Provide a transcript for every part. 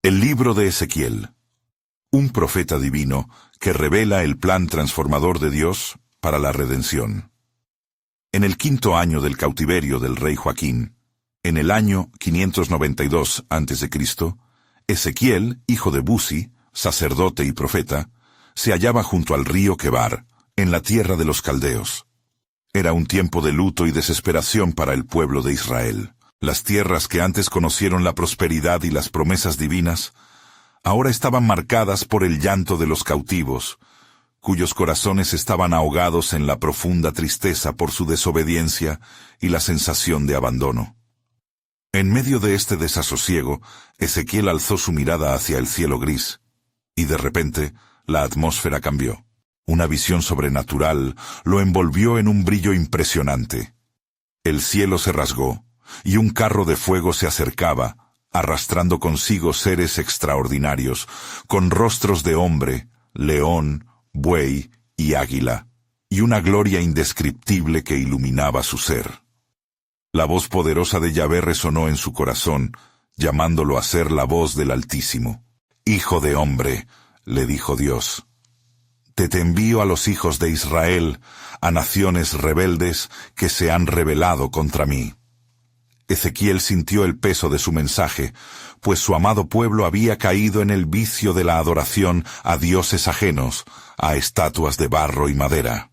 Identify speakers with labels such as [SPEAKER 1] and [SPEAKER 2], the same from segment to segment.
[SPEAKER 1] El libro de Ezequiel, un profeta divino que revela el plan transformador de Dios para la redención. En el 5º año del cautiverio del rey Joaquín, en el año 592 a.C., Ezequiel, hijo de Buzi, sacerdote y profeta, se hallaba junto al río Quebar, en la tierra de los caldeos. Era un tiempo de luto y desesperación para el pueblo de Israel. Las tierras que antes conocieron la prosperidad y las promesas divinas, ahora estaban marcadas por el llanto de los cautivos, cuyos corazones estaban ahogados en la profunda tristeza por su desobediencia y la sensación de abandono. En medio de este desasosiego, Ezequiel alzó su mirada hacia el cielo gris, y de repente la atmósfera cambió. Una visión sobrenatural lo envolvió en un brillo impresionante. El cielo se rasgó, y un carro de fuego se acercaba, arrastrando consigo seres extraordinarios, con rostros de hombre, león, buey y águila, y una gloria indescriptible que iluminaba su ser. La voz poderosa de Yahvé resonó en su corazón, llamándolo a ser la voz del Altísimo. «Hijo de hombre», le dijo Dios, «te envío a los hijos de Israel, a naciones rebeldes que se han rebelado contra mí». Ezequiel sintió el peso de su mensaje, pues su amado pueblo había caído en el vicio de la adoración a dioses ajenos, a estatuas de barro y madera.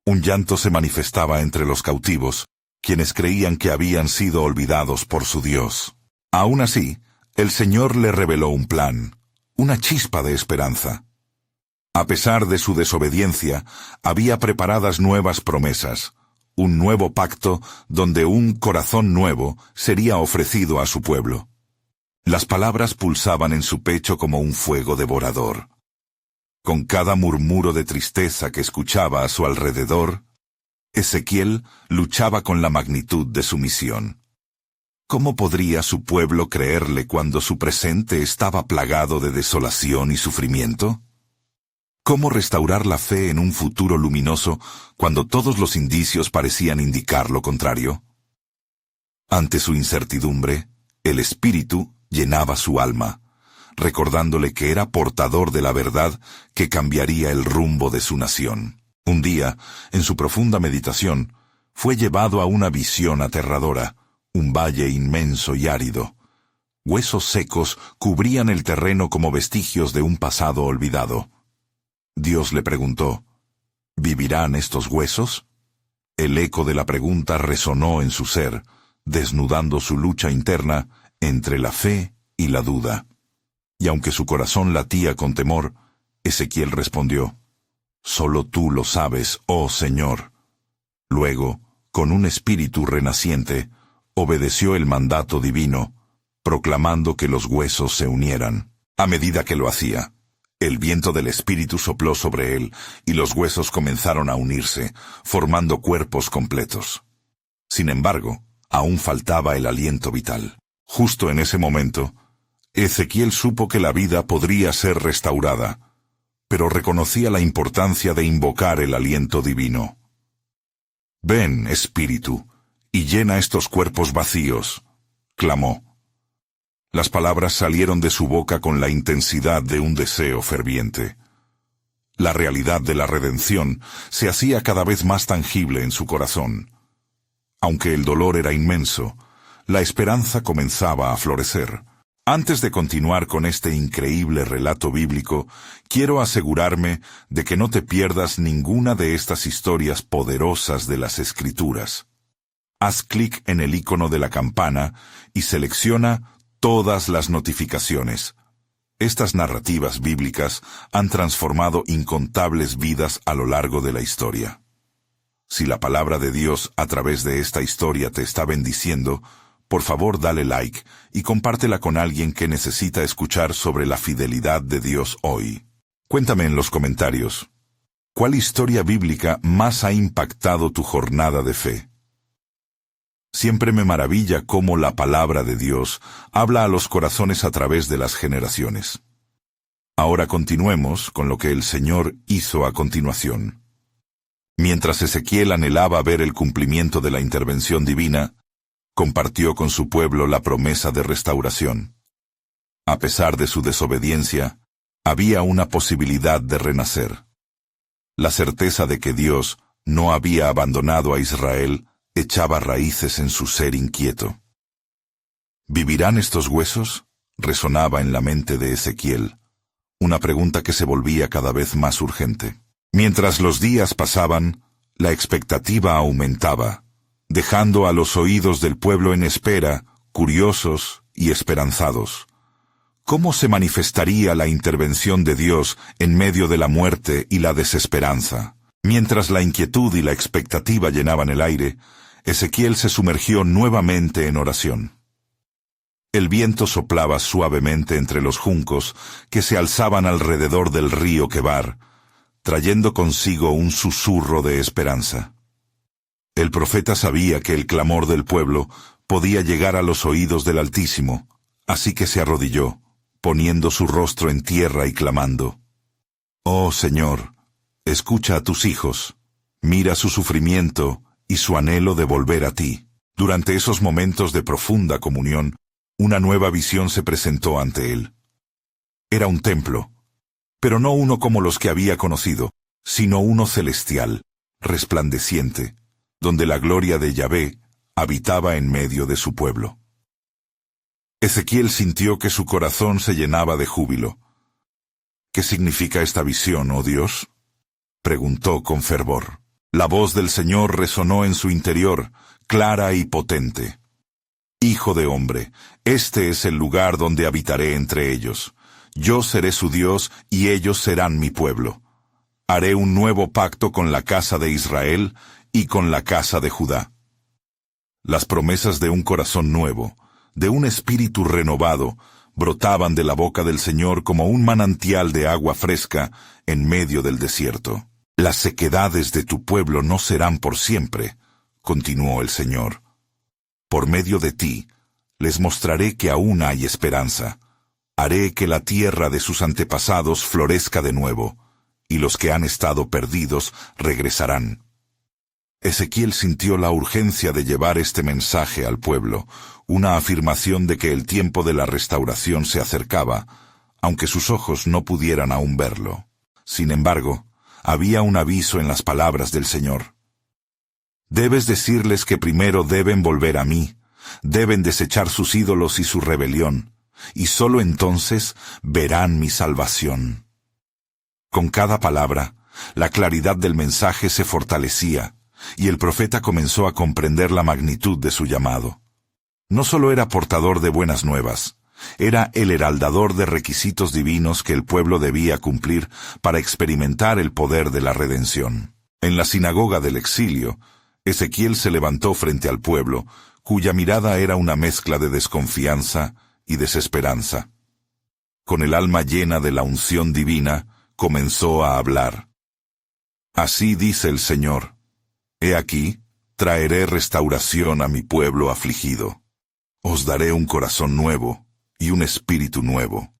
[SPEAKER 1] Un llanto se manifestaba entre los cautivos, quienes creían que habían sido olvidados por su Dios. Aún así, el Señor le reveló un plan, una chispa de esperanza. A pesar de su desobediencia, había preparadas nuevas promesas, un nuevo pacto donde un corazón nuevo sería ofrecido a su pueblo. Las palabras pulsaban en su pecho como un fuego devorador. Con cada murmuro de tristeza que escuchaba a su alrededor, Ezequiel luchaba con la magnitud de su misión. ¿Cómo podría su pueblo creerle cuando su presente estaba plagado de desolación y sufrimiento? ¿Cómo restaurar la fe en un futuro luminoso cuando todos los indicios parecían indicar lo contrario? Ante su incertidumbre, el Espíritu llenaba su alma, recordándole que era portador de la verdad que cambiaría el rumbo de su nación. Un día, en su profunda meditación, fue llevado a una visión aterradora, un valle inmenso y árido. Huesos secos cubrían el terreno como vestigios de un pasado olvidado. Dios le preguntó, ¿vivirán estos huesos? El eco de la pregunta resonó en su ser, desnudando su lucha interna entre la fe y la duda. Y aunque su corazón latía con temor, Ezequiel respondió, «Solo tú lo sabes, oh Señor». Luego, con un espíritu renaciente, obedeció el mandato divino, proclamando que los huesos se unieran. A medida que lo hacía, el viento del Espíritu sopló sobre él, y los huesos comenzaron a unirse, formando cuerpos completos. Sin embargo, aún faltaba el aliento vital. Justo en ese momento, Ezequiel supo que la vida podría ser restaurada, pero reconocía la importancia de invocar el aliento divino. «Ven, Espíritu, y llena estos cuerpos vacíos», clamó. Las palabras salieron de su boca con la intensidad de un deseo ferviente. La realidad de la redención se hacía cada vez más tangible en su corazón. Aunque el dolor era inmenso, la esperanza comenzaba a florecer. Antes de continuar con este increíble relato bíblico, quiero asegurarme de que no te pierdas ninguna de estas historias poderosas de las Escrituras. Haz clic en el icono de la campana y selecciona todas las notificaciones. Estas narrativas bíblicas han transformado incontables vidas a lo largo de la historia. Si la palabra de Dios a través de esta historia te está bendiciendo, por favor dale like y compártela con alguien que necesita escuchar sobre la fidelidad de Dios hoy. Cuéntame en los comentarios, ¿cuál historia bíblica más ha impactado tu jornada de fe? Siempre me maravilla cómo la palabra de Dios habla a los corazones a través de las generaciones. Ahora continuemos con lo que el Señor hizo a continuación. Mientras Ezequiel anhelaba ver el cumplimiento de la intervención divina, compartió con su pueblo la promesa de restauración. A pesar de su desobediencia, había una posibilidad de renacer. La certeza de que Dios no había abandonado a Israel echaba raíces en su ser inquieto. ¿Vivirán estos huesos?, resonaba en la mente de Ezequiel, una pregunta que se volvía cada vez más urgente. Mientras los días pasaban, la expectativa aumentaba, dejando a los oídos del pueblo en espera, curiosos y esperanzados. ¿Cómo se manifestaría la intervención de Dios en medio de la muerte y la desesperanza? Mientras la inquietud y la expectativa llenaban el aire, Ezequiel se sumergió nuevamente en oración. El viento soplaba suavemente entre los juncos que se alzaban alrededor del río Quebar, trayendo consigo un susurro de esperanza. El profeta sabía que el clamor del pueblo podía llegar a los oídos del Altísimo, así que se arrodilló, poniendo su rostro en tierra y clamando: «Oh Señor, escucha a tus hijos, mira su sufrimiento y su anhelo de volver a ti». Durante esos momentos de profunda comunión, una nueva visión se presentó ante él. Era un templo, pero no uno como los que había conocido, sino uno celestial, resplandeciente, donde la gloria de Yahvé habitaba en medio de su pueblo. Ezequiel sintió que su corazón se llenaba de júbilo. «¿Qué significa esta visión, oh Dios?», preguntó con fervor. La voz del Señor resonó en su interior, clara y potente. «Hijo de hombre, este es el lugar donde habitaré entre ellos. Yo seré su Dios y ellos serán mi pueblo. Haré un nuevo pacto con la casa de Israel y con la casa de Judá». Las promesas de un corazón nuevo, de un espíritu renovado, brotaban de la boca del Señor como un manantial de agua fresca en medio del desierto. «Las sequedades de tu pueblo no serán por siempre», continuó el Señor. «Por medio de ti, les mostraré que aún hay esperanza. Haré que la tierra de sus antepasados florezca de nuevo, y los que han estado perdidos regresarán». Ezequiel sintió la urgencia de llevar este mensaje al pueblo, una afirmación de que el tiempo de la restauración se acercaba, aunque sus ojos no pudieran aún verlo. Sin embargo, había un aviso en las palabras del Señor. «Debes decirles que primero deben volver a mí, deben desechar sus ídolos y su rebelión, y sólo entonces verán mi salvación». Con cada palabra, la claridad del mensaje se fortalecía, y el profeta comenzó a comprender la magnitud de su llamado. No solo era portador de buenas nuevas, era el heraldador de requisitos divinos que el pueblo debía cumplir para experimentar el poder de la redención. En la sinagoga del exilio, Ezequiel se levantó frente al pueblo, cuya mirada era una mezcla de desconfianza y desesperanza. Con el alma llena de la unción divina, comenzó a hablar. «Así dice el Señor: He aquí, traeré restauración a mi pueblo afligido. Os daré un corazón nuevo y un espíritu nuevo.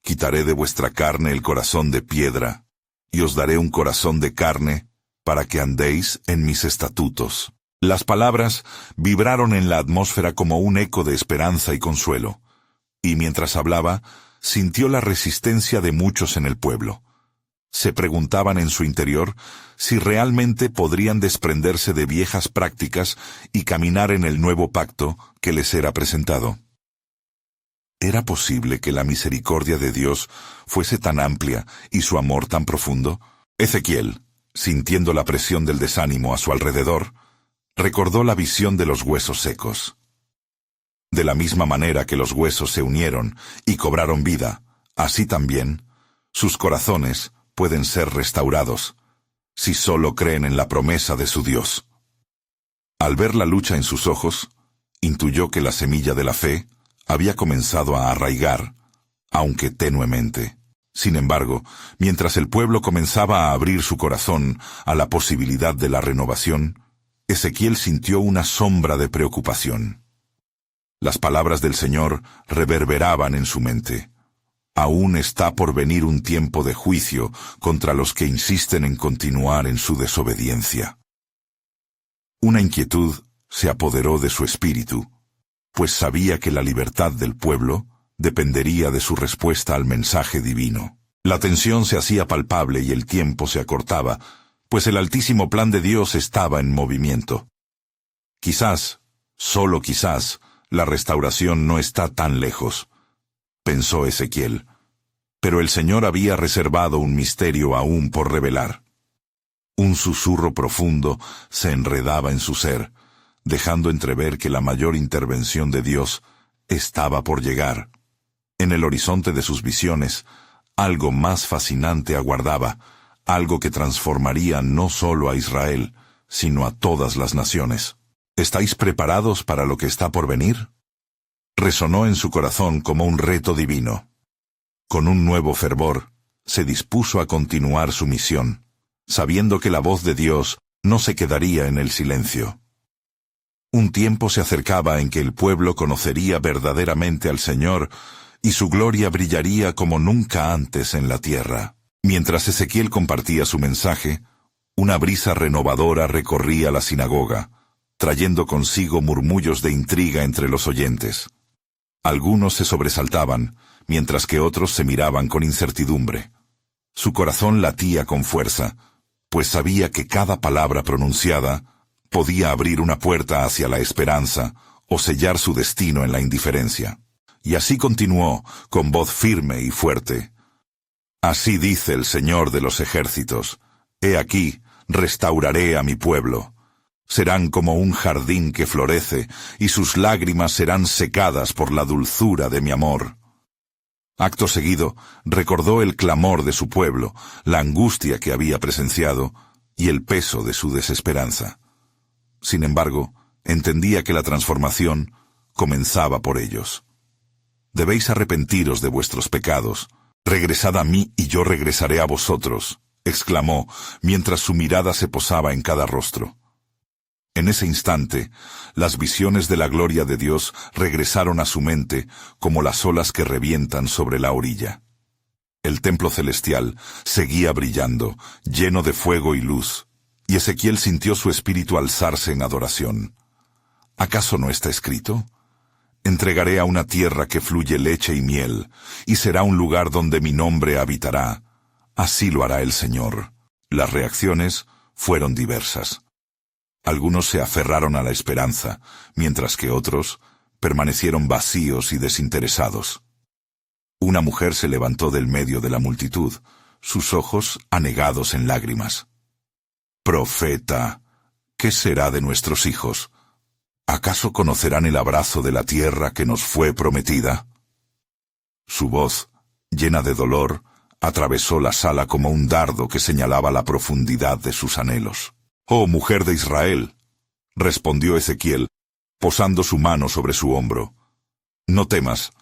[SPEAKER 1] Quitaré de vuestra carne el corazón de piedra, y os daré un corazón de carne, para que andéis en mis estatutos». Las palabras vibraron en la atmósfera como un eco de esperanza y consuelo, y mientras hablaba, sintió la resistencia de muchos en el pueblo. Se preguntaban en su interior si realmente podrían desprenderse de viejas prácticas y caminar en el nuevo pacto que les era presentado. ¿Era posible que la misericordia de Dios fuese tan amplia y su amor tan profundo? Ezequiel, sintiendo la presión del desánimo a su alrededor, recordó la visión de los huesos secos. De la misma manera que los huesos se unieron y cobraron vida, así también, sus corazones pueden ser restaurados, si solo creen en la promesa de su Dios. Al ver la lucha en sus ojos, intuyó que la semilla de la fe había comenzado a arraigar, aunque tenuemente. Sin embargo, mientras el pueblo comenzaba a abrir su corazón a la posibilidad de la renovación, Ezequiel sintió una sombra de preocupación. Las palabras del Señor reverberaban en su mente. Aún está por venir un tiempo de juicio contra los que insisten en continuar en su desobediencia. Una inquietud se apoderó de su espíritu, pues sabía que la libertad del pueblo dependería de su respuesta al mensaje divino. La tensión se hacía palpable y el tiempo se acortaba, pues el altísimo plan de Dios estaba en movimiento. Quizás, solo quizás, la restauración no está tan lejos, pensó Ezequiel. Pero el Señor había reservado un misterio aún por revelar. Un susurro profundo se enredaba en su ser, dejando entrever que la mayor intervención de Dios estaba por llegar. En el horizonte de sus visiones, algo más fascinante aguardaba, algo que transformaría no solo a Israel, sino a todas las naciones. ¿Estáis preparados para lo que está por venir? Resonó en su corazón como un reto divino. Con un nuevo fervor, se dispuso a continuar su misión, sabiendo que la voz de Dios no se quedaría en el silencio. Un tiempo se acercaba en que el pueblo conocería verdaderamente al Señor y su gloria brillaría como nunca antes en la tierra. Mientras Ezequiel compartía su mensaje, una brisa renovadora recorría la sinagoga, trayendo consigo murmullos de intriga entre los oyentes. Algunos se sobresaltaban, mientras que otros se miraban con incertidumbre. Su corazón latía con fuerza, pues sabía que cada palabra pronunciada podía abrir una puerta hacia la esperanza o sellar su destino en la indiferencia. Y así continuó, con voz firme y fuerte. Así dice el Señor de los ejércitos: He aquí, restauraré a mi pueblo. Serán como un jardín que florece, y sus lágrimas serán secadas por la dulzura de mi amor. Acto seguido, recordó el clamor de su pueblo, la angustia que había presenciado, y el peso de su desesperanza. Sin embargo, entendía que la transformación comenzaba por ellos. Debéis arrepentiros de vuestros pecados. Regresad a mí y yo regresaré a vosotros, exclamó, mientras su mirada se posaba en cada rostro. En ese instante, las visiones de la gloria de Dios regresaron a su mente como las olas que revientan sobre la orilla. El templo celestial seguía brillando, lleno de fuego y luz, y Ezequiel sintió su espíritu alzarse en adoración. ¿Acaso no está escrito? Entregaré a una tierra que fluye leche y miel, y será un lugar donde mi nombre habitará. Así lo hará el Señor. Las reacciones fueron diversas. Algunos se aferraron a la esperanza, mientras que otros permanecieron vacíos y desinteresados. Una mujer se levantó del medio de la multitud, sus ojos anegados en lágrimas. «Profeta, ¿qué será de nuestros hijos? ¿Acaso conocerán el abrazo de la tierra que nos fue prometida?» Su voz, llena de dolor, atravesó la sala como un dardo que señalaba la profundidad de sus anhelos. «Oh, mujer de Israel», respondió Ezequiel, posando su mano sobre su hombro, «no temas,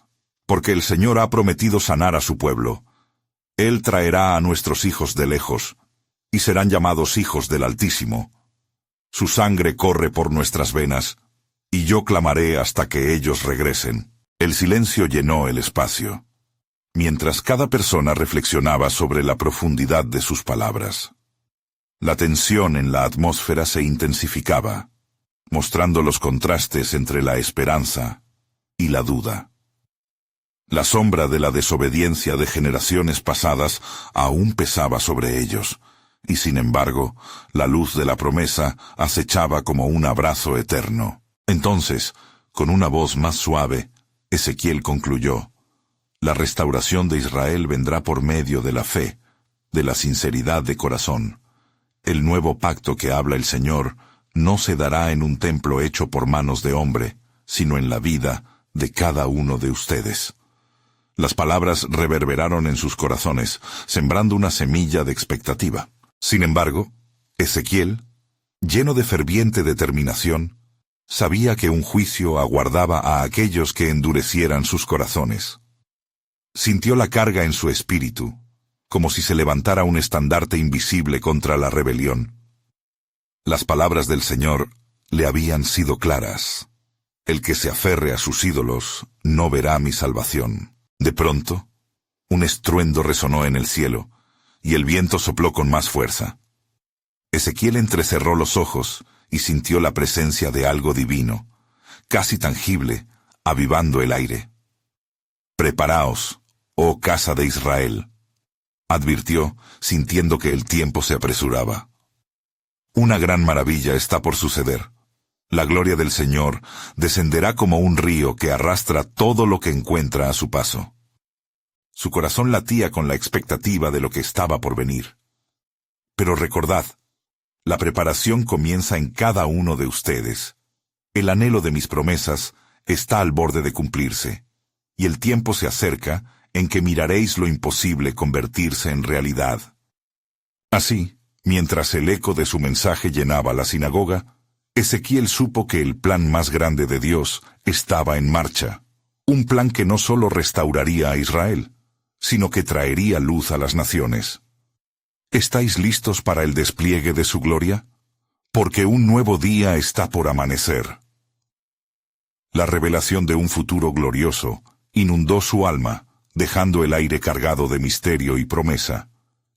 [SPEAKER 1] porque el Señor ha prometido sanar a su pueblo. Él traerá a nuestros hijos de lejos, y serán llamados hijos del Altísimo. Su sangre corre por nuestras venas, y yo clamaré hasta que ellos regresen». El silencio llenó el espacio, mientras cada persona reflexionaba sobre la profundidad de sus palabras. La tensión en la atmósfera se intensificaba, mostrando los contrastes entre la esperanza y la duda. La sombra de la desobediencia de generaciones pasadas aún pesaba sobre ellos, y sin embargo, la luz de la promesa acechaba como un abrazo eterno. Entonces, con una voz más suave, Ezequiel concluyó: «La restauración de Israel vendrá por medio de la fe, de la sinceridad de corazón. El nuevo pacto que habla el Señor no se dará en un templo hecho por manos de hombre, sino en la vida de cada uno de ustedes». Las palabras reverberaron en sus corazones, sembrando una semilla de expectativa. Sin embargo, Ezequiel, lleno de ferviente determinación, sabía que un juicio aguardaba a aquellos que endurecieran sus corazones. Sintió la carga en su espíritu, como si se levantara un estandarte invisible contra la rebelión. Las palabras del Señor le habían sido claras: «El que se aferre a sus ídolos no verá mi salvación». De pronto, un estruendo resonó en el cielo, y el viento sopló con más fuerza. Ezequiel entrecerró los ojos y sintió la presencia de algo divino, casi tangible, avivando el aire. «Preparaos, oh casa de Israel», advirtió, sintiendo que el tiempo se apresuraba. Una gran maravilla está por suceder. La gloria del Señor descenderá como un río que arrastra todo lo que encuentra a su paso. Su corazón latía con la expectativa de lo que estaba por venir. Pero recordad, la preparación comienza en cada uno de ustedes. El anhelo de mis promesas está al borde de cumplirse, y el tiempo se acerca en que miraréis lo imposible convertirse en realidad. Así, mientras el eco de su mensaje llenaba la sinagoga, Ezequiel supo que el plan más grande de Dios estaba en marcha, un plan que no solo restauraría a Israel, sino que traería luz a las naciones. ¿Estáis listos para el despliegue de su gloria? Porque un nuevo día está por amanecer. La revelación de un futuro glorioso inundó su alma, dejando el aire cargado de misterio y promesa,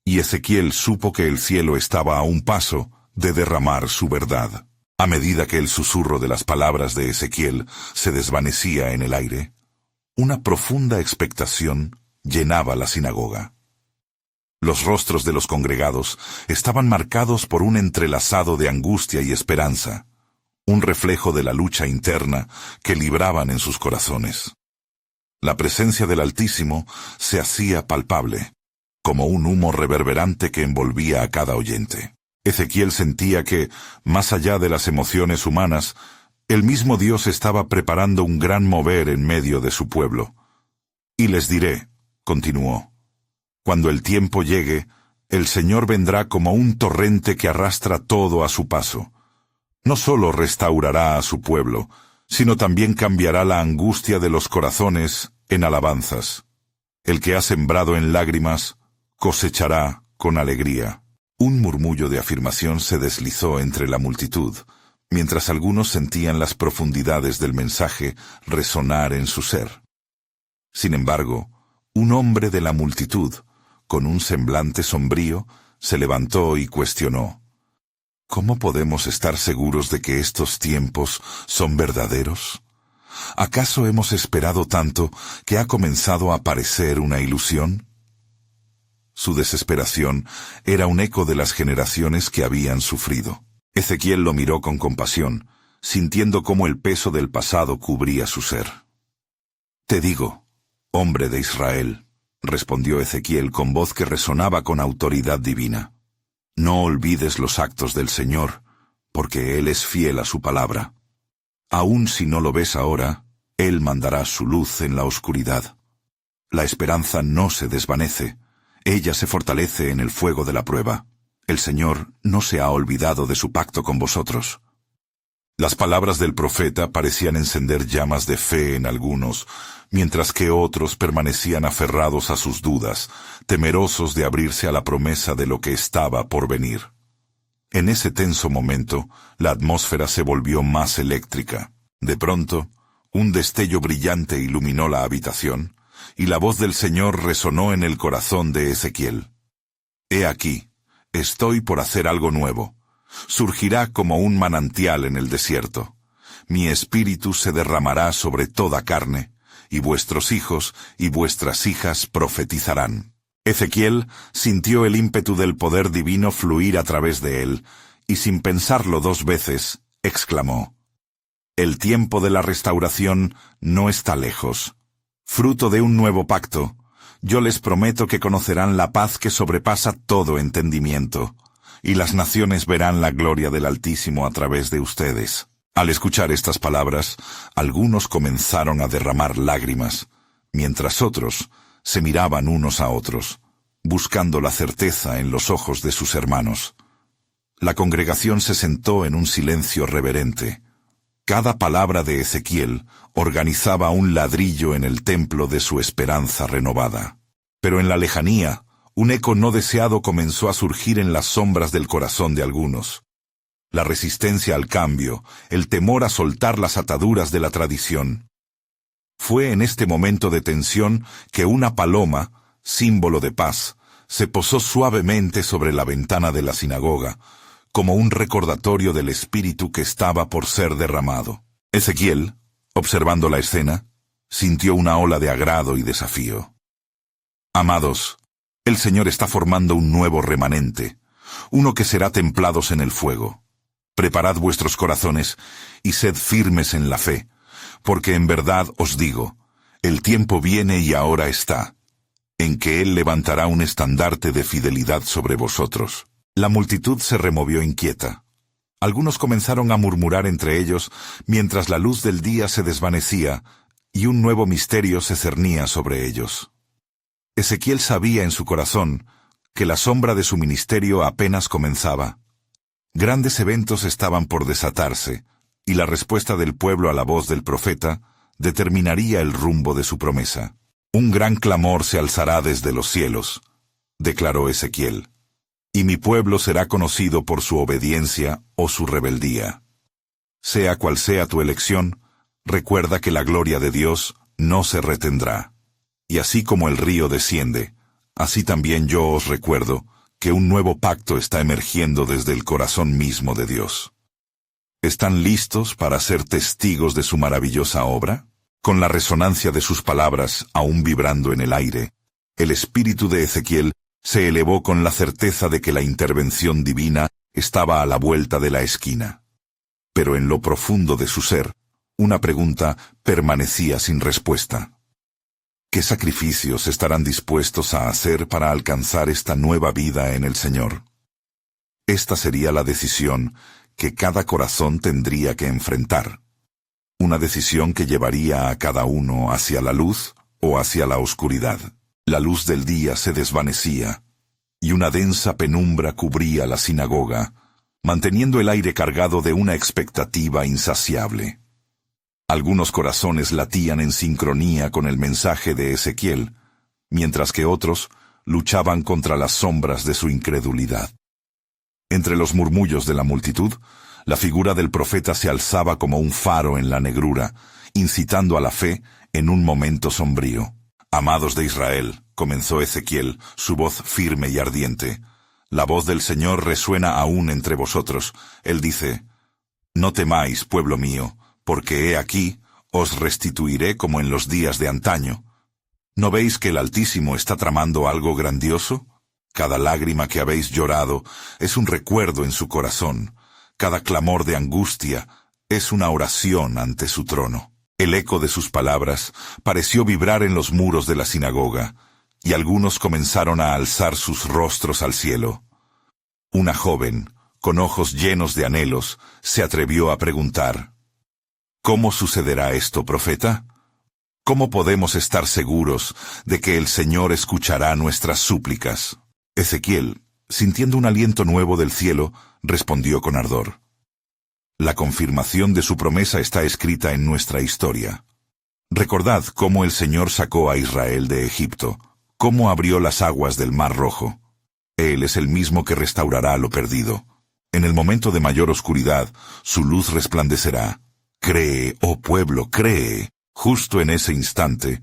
[SPEAKER 1] y Ezequiel supo que el cielo estaba a un paso de derramar su verdad. A medida que el susurro de las palabras de Ezequiel se desvanecía en el aire, una profunda expectación llenaba la sinagoga. Los rostros de los congregados estaban marcados por un entrelazado de angustia y esperanza, un reflejo de la lucha interna que libraban en sus corazones. La presencia del Altísimo se hacía palpable, como un humo reverberante que envolvía a cada oyente. Ezequiel sentía que, más allá de las emociones humanas, el mismo Dios estaba preparando un gran mover en medio de su pueblo. «Y les diré», continuó, «cuando el tiempo llegue, el Señor vendrá como un torrente que arrastra todo a su paso. No solo restaurará a su pueblo, sino también cambiará la angustia de los corazones en alabanzas. El que ha sembrado en lágrimas, cosechará con alegría». Un murmullo de afirmación se deslizó entre la multitud, mientras algunos sentían las profundidades del mensaje resonar en su ser. Sin embargo, un hombre de la multitud, con un semblante sombrío, se levantó y cuestionó: ¿Cómo podemos estar seguros de que estos tiempos son verdaderos? ¿Acaso hemos esperado tanto que ha comenzado a parecer una ilusión? Su desesperación era un eco de las generaciones que habían sufrido. Ezequiel lo miró con compasión, sintiendo cómo el peso del pasado cubría su ser. «Te digo, hombre de Israel», respondió Ezequiel con voz que resonaba con autoridad divina, «no olvides los actos del Señor, porque Él es fiel a su palabra. Aun si no lo ves ahora, Él mandará su luz en la oscuridad. La esperanza no se desvanece. Ella se fortalece en el fuego de la prueba. El Señor no se ha olvidado de su pacto con vosotros». Las palabras del profeta parecían encender llamas de fe en algunos, mientras que otros permanecían aferrados a sus dudas, temerosos de abrirse a la promesa de lo que estaba por venir. En ese tenso momento, la atmósfera se volvió más eléctrica. De pronto, un destello brillante iluminó la habitación, y la voz del Señor resonó en el corazón de Ezequiel. «He aquí, estoy por hacer algo nuevo. Surgirá como un manantial en el desierto. Mi espíritu se derramará sobre toda carne, y vuestros hijos y vuestras hijas profetizarán». Ezequiel sintió el ímpetu del poder divino fluir a través de él, y sin pensarlo dos veces, exclamó: «El tiempo de la restauración no está lejos. Fruto de un nuevo pacto, yo les prometo que conocerán la paz que sobrepasa todo entendimiento, y las naciones verán la gloria del Altísimo a través de ustedes». Al escuchar estas palabras, algunos comenzaron a derramar lágrimas, mientras otros se miraban unos a otros, buscando la certeza en los ojos de sus hermanos. La congregación se sentó en un silencio reverente. Cada palabra de Ezequiel organizaba un ladrillo en el templo de su esperanza renovada. Pero en la lejanía, un eco no deseado comenzó a surgir en las sombras del corazón de algunos. La resistencia al cambio, el temor a soltar las ataduras de la tradición. Fue en este momento de tensión que una paloma, símbolo de paz, se posó suavemente sobre la ventana de la sinagoga, como un recordatorio del espíritu que estaba por ser derramado. Ezequiel, observando la escena, sintió una ola de agrado y desafío. Amados, el Señor está formando un nuevo remanente, uno que será templados en el fuego. Preparad vuestros corazones y sed firmes en la fe, porque en verdad os digo, el tiempo viene y ahora está, en que Él levantará un estandarte de fidelidad sobre vosotros. La multitud se removió inquieta. Algunos comenzaron a murmurar entre ellos mientras la luz del día se desvanecía y un nuevo misterio se cernía sobre ellos. Ezequiel sabía en su corazón que la sombra de su ministerio apenas comenzaba. Grandes eventos estaban por desatarse, y la respuesta del pueblo a la voz del profeta determinaría el rumbo de su promesa. Un gran clamor se alzará desde los cielos, declaró Ezequiel, y mi pueblo será conocido por su obediencia o su rebeldía. Sea cual sea tu elección, recuerda que la gloria de Dios no se retendrá. Y así como el río desciende, así también yo os recuerdo que un nuevo pacto está emergiendo desde el corazón mismo de Dios. ¿Están listos para ser testigos de su maravillosa obra? Con la resonancia de sus palabras aún vibrando en el aire, el espíritu de Ezequiel se elevó con la certeza de que la intervención divina estaba a la vuelta de la esquina. Pero en lo profundo de su ser, una pregunta permanecía sin respuesta. ¿Qué sacrificios estarán dispuestos a hacer para alcanzar esta nueva vida en el Señor? Esta sería la decisión que cada corazón tendría que enfrentar. Una decisión que llevaría a cada uno hacia la luz o hacia la oscuridad. La luz del día se desvanecía, y una densa penumbra cubría la sinagoga, manteniendo el aire cargado de una expectativa insaciable. Algunos corazones latían en sincronía con el mensaje de Ezequiel, mientras que otros luchaban contra las sombras de su incredulidad. Entre los murmullos de la multitud, la figura del profeta se alzaba como un faro en la negrura, incitando a la fe en un momento sombrío. Amados de Israel, comenzó Ezequiel, su voz firme y ardiente. La voz del Señor resuena aún entre vosotros. Él dice, no temáis, pueblo mío, porque he aquí, os restituiré como en los días de antaño. ¿No veis que el Altísimo está tramando algo grandioso? Cada lágrima que habéis llorado es un recuerdo en su corazón. Cada clamor de angustia es una oración ante su trono. El eco de sus palabras pareció vibrar en los muros de la sinagoga, y algunos comenzaron a alzar sus rostros al cielo. Una joven, con ojos llenos de anhelos, se atrevió a preguntar, ¿cómo sucederá esto, profeta? ¿Cómo podemos estar seguros de que el Señor escuchará nuestras súplicas? Ezequiel, sintiendo un aliento nuevo del cielo, respondió con ardor. La confirmación de su promesa está escrita en nuestra historia. Recordad cómo el Señor sacó a Israel de Egipto, cómo abrió las aguas del Mar Rojo. Él es el mismo que restaurará lo perdido. En el momento de mayor oscuridad, su luz resplandecerá. Cree, oh pueblo, cree. Justo en ese instante,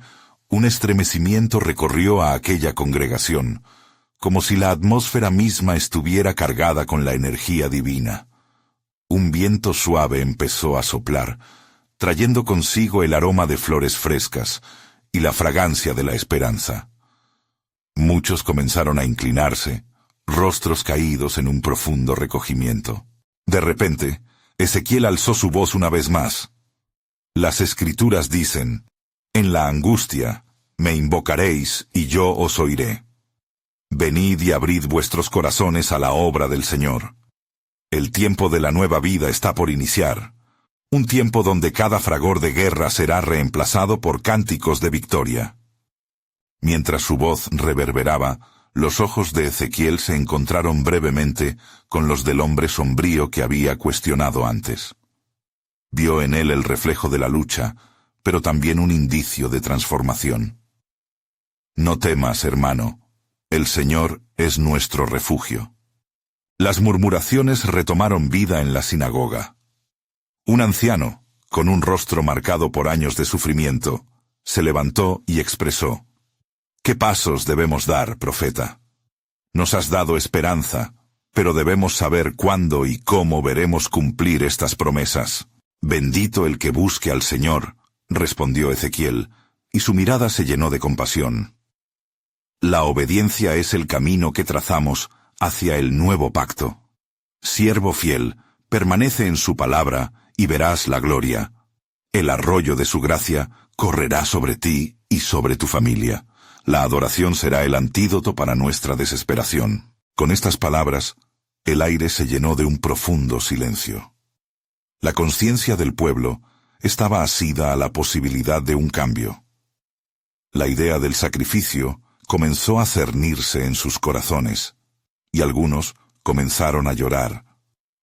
[SPEAKER 1] un estremecimiento recorrió a aquella congregación, como si la atmósfera misma estuviera cargada con la energía divina. Un viento suave empezó a soplar, trayendo consigo el aroma de flores frescas y la fragancia de la esperanza. Muchos comenzaron a inclinarse, rostros caídos en un profundo recogimiento. De repente, Ezequiel alzó su voz una vez más. Las Escrituras dicen, en la angustia me invocaréis y yo os oiré. Venid y abrid vuestros corazones a la obra del Señor. El tiempo de la nueva vida está por iniciar, un tiempo donde cada fragor de guerra será reemplazado por cánticos de victoria. Mientras su voz reverberaba, los ojos de Ezequiel se encontraron brevemente con los del hombre sombrío que había cuestionado antes. Vio en él el reflejo de la lucha, pero también un indicio de transformación. No temas, hermano, el Señor es nuestro refugio. Las murmuraciones retomaron vida en la sinagoga. Un anciano, con un rostro marcado por años de sufrimiento, se levantó y expresó, ¿qué pasos debemos dar, profeta? Nos has dado esperanza, pero debemos saber cuándo y cómo veremos cumplir estas promesas. Bendito el que busque al Señor, respondió Ezequiel, y su mirada se llenó de compasión. La obediencia es el camino que trazamos hacia el nuevo pacto. Siervo fiel, permanece en su palabra y verás la gloria. El arroyo de su gracia correrá sobre ti y sobre tu familia. La adoración será el antídoto para nuestra desesperación. Con estas palabras, el aire se llenó de un profundo silencio. La conciencia del pueblo estaba asida a la posibilidad de un cambio. La idea del sacrificio comenzó a cernirse en sus corazones, y algunos comenzaron a llorar,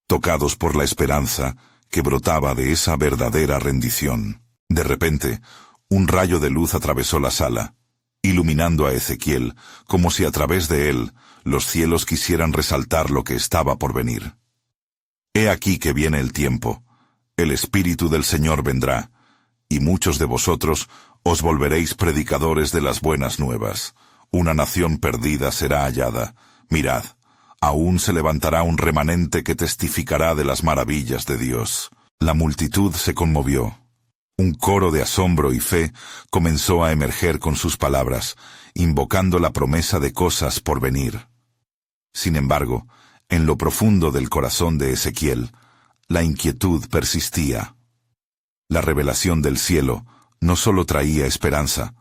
[SPEAKER 1] tocados por la esperanza que brotaba de esa verdadera rendición. De repente, un rayo de luz atravesó la sala, iluminando a Ezequiel, como si a través de él los cielos quisieran resaltar lo que estaba por venir. He aquí que viene el tiempo, el Espíritu del Señor vendrá, y muchos de vosotros os volveréis predicadores de las buenas nuevas. Una nación perdida será hallada. Mirad, aún se levantará un remanente que testificará de las maravillas de Dios. La multitud se conmovió. Un coro de asombro y fe comenzó a emerger con sus palabras, invocando la promesa de cosas por venir. Sin embargo, en lo profundo del corazón de Ezequiel, la inquietud persistía. La revelación del cielo no solo traía esperanza,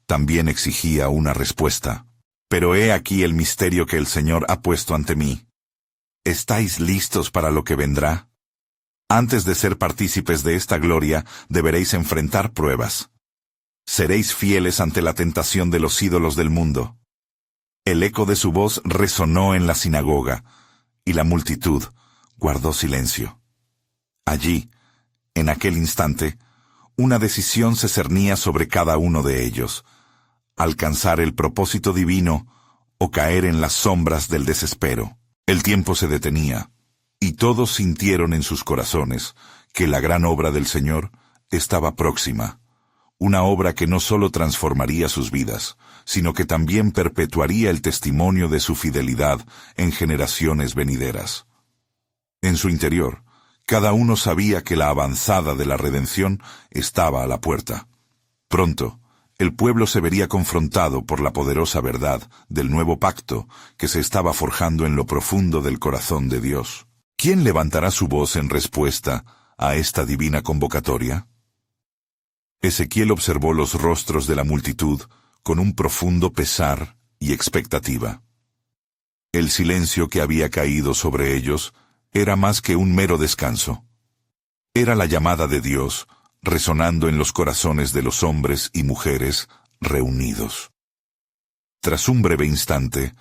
[SPEAKER 1] también exigía una respuesta. Pero he aquí el misterio que el Señor ha puesto ante mí. ¿Estáis listos para lo que vendrá? Antes de ser partícipes de esta gloria, deberéis enfrentar pruebas. Seréis fieles ante la tentación de los ídolos del mundo. El eco de su voz resonó en la sinagoga, y la multitud guardó silencio. Allí, en aquel instante, una decisión se cernía sobre cada uno de ellos: alcanzar el propósito divino o caer en las sombras del desespero. El tiempo se detenía, y todos sintieron en sus corazones que la gran obra del Señor estaba próxima, una obra que no solo transformaría sus vidas, sino que también perpetuaría el testimonio de su fidelidad en generaciones venideras. En su interior, cada uno sabía que la avanzada de la redención estaba a la puerta. Pronto, el pueblo se vería confrontado por la poderosa verdad del nuevo pacto que se estaba forjando en lo profundo del corazón de Dios. ¿Quién levantará su voz en respuesta a esta divina convocatoria? Ezequiel observó los rostros de la multitud con un profundo pesar y expectativa. El silencio que había caído sobre ellos era más que un mero descanso. Era la llamada de Dios, resonando en los corazones de los hombres y mujeres reunidos. Tras un breve instante,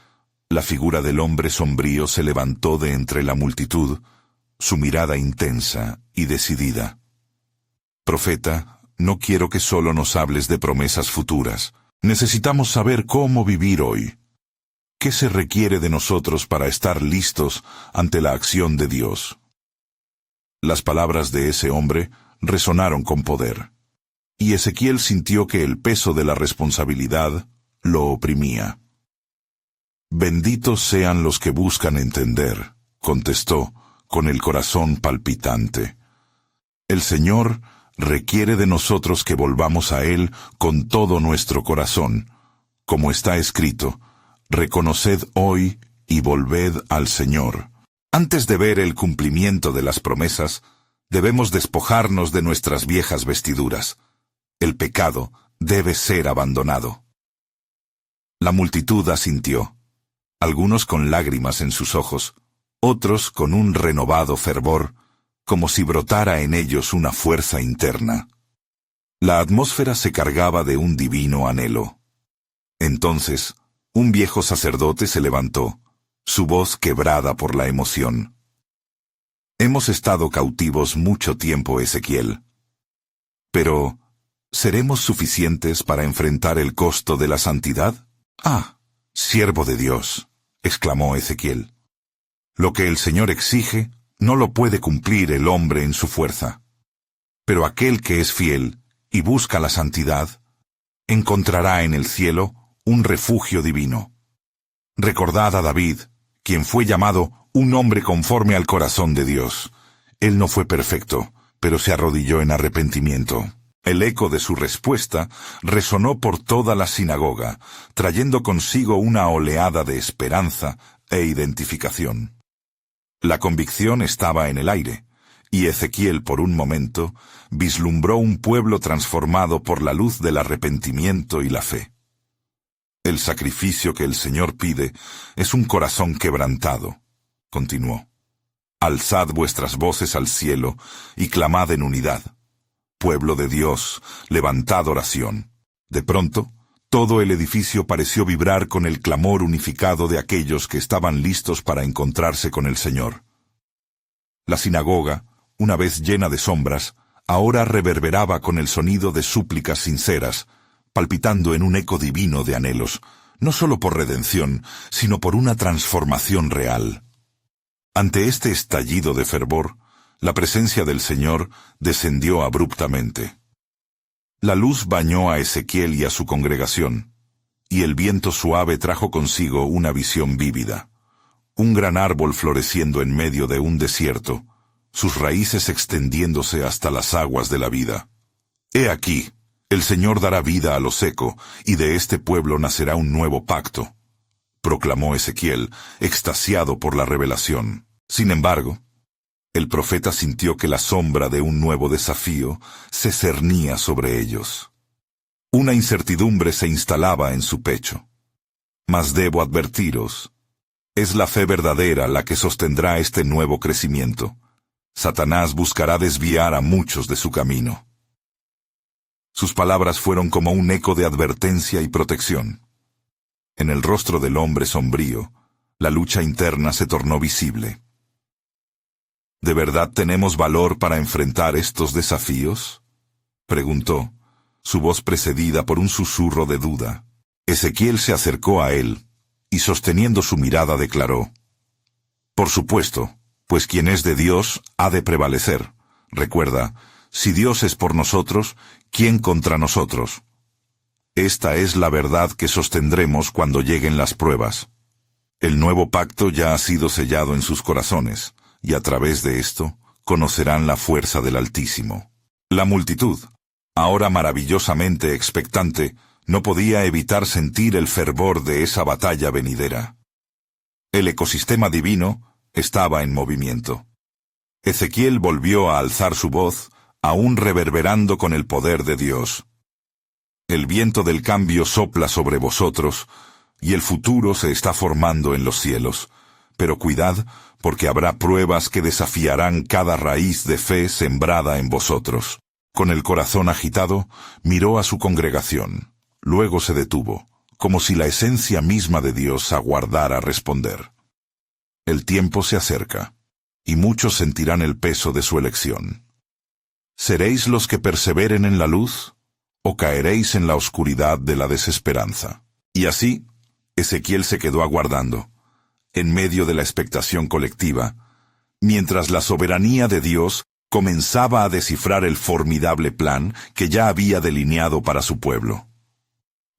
[SPEAKER 1] la figura del hombre sombrío se levantó de entre la multitud, su mirada intensa y decidida. Profeta, no quiero que solo nos hables de promesas futuras. Necesitamos saber cómo vivir hoy. ¿Qué se requiere de nosotros para estar listos ante la acción de Dios? Las palabras de ese hombre resonaron con poder, y Ezequiel sintió que el peso de la responsabilidad lo oprimía. Benditos sean los que buscan entender, contestó, con el corazón palpitante. El Señor requiere de nosotros que volvamos a Él con todo nuestro corazón. Como está escrito, reconoced hoy y volved al Señor. Antes de ver el cumplimiento de las promesas, debemos despojarnos de nuestras viejas vestiduras. El pecado debe ser abandonado. La multitud asintió, algunos con lágrimas en sus ojos, otros con un renovado fervor, como si brotara en ellos una fuerza interna. La atmósfera se cargaba de un divino anhelo. Entonces, un viejo sacerdote se levantó, su voz quebrada por la emoción. Hemos estado cautivos mucho tiempo, Ezequiel. Pero, ¿seremos suficientes para enfrentar el costo de la santidad? Ah, siervo de Dios, exclamó Ezequiel. Lo que el Señor exige no lo puede cumplir el hombre en su fuerza. Pero aquel que es fiel y busca la santidad, encontrará en el cielo un refugio divino. Recordad a David, quien fue llamado un hombre conforme al corazón de Dios. Él no fue perfecto, pero se arrodilló en arrepentimiento. El eco de su respuesta resonó por toda la sinagoga, trayendo consigo una oleada de esperanza e identificación. La convicción estaba en el aire, y Ezequiel por un momento vislumbró un pueblo transformado por la luz del arrepentimiento y la fe. El sacrificio que el Señor pide es un corazón quebrantado, continuó. Alzad vuestras voces al cielo y clamad en unidad. Pueblo de Dios, levantad oración. De pronto, todo el edificio pareció vibrar con el clamor unificado de aquellos que estaban listos para encontrarse con el Señor. La sinagoga, una vez llena de sombras, ahora reverberaba con el sonido de súplicas sinceras, palpitando en un eco divino de anhelos, no solo por redención, sino por una transformación real. Ante este estallido de fervor, la presencia del Señor descendió abruptamente. La luz bañó a Ezequiel y a su congregación, y el viento suave trajo consigo una visión vívida. Un gran árbol floreciendo en medio de un desierto, sus raíces extendiéndose hasta las aguas de la vida. He aquí, el Señor dará vida a lo seco, y de este pueblo nacerá un nuevo pacto, proclamó Ezequiel, extasiado por la revelación. Sin embargo, el profeta sintió que la sombra de un nuevo desafío se cernía sobre ellos. Una incertidumbre se instalaba en su pecho. Mas debo advertiros, es la fe verdadera la que sostendrá este nuevo crecimiento. Satanás buscará desviar a muchos de su camino. Sus palabras fueron como un eco de advertencia y protección. En el rostro del hombre sombrío, la lucha interna se tornó visible. ¿De verdad tenemos valor para enfrentar estos desafíos?, preguntó, su voz precedida por un susurro de duda. Ezequiel se acercó a él, y sosteniendo su mirada declaró: Por supuesto, pues quien es de Dios ha de prevalecer. Recuerda, si Dios es por nosotros, ¿quién contra nosotros? Esta es la verdad que sostendremos cuando lleguen las pruebas. El nuevo pacto ya ha sido sellado en sus corazones, y a través de esto conocerán la fuerza del Altísimo. La multitud, ahora maravillosamente expectante, no podía evitar sentir el fervor de esa batalla venidera. El ecosistema divino estaba en movimiento. Ezequiel volvió a alzar su voz, aún reverberando con el poder de Dios. El viento del cambio sopla sobre vosotros, y el futuro se está formando en los cielos. Pero cuidad, porque habrá pruebas que desafiarán cada raíz de fe sembrada en vosotros. Con el corazón agitado, miró a su congregación. Luego se detuvo, como si la esencia misma de Dios aguardara responder. El tiempo se acerca, y muchos sentirán el peso de su elección. ¿Seréis los que perseveren en la luz, o caeréis en la oscuridad de la desesperanza? Y así, Ezequiel se quedó aguardando, en medio de la expectación colectiva, mientras la soberanía de Dios comenzaba a descifrar el formidable plan que ya había delineado para su pueblo.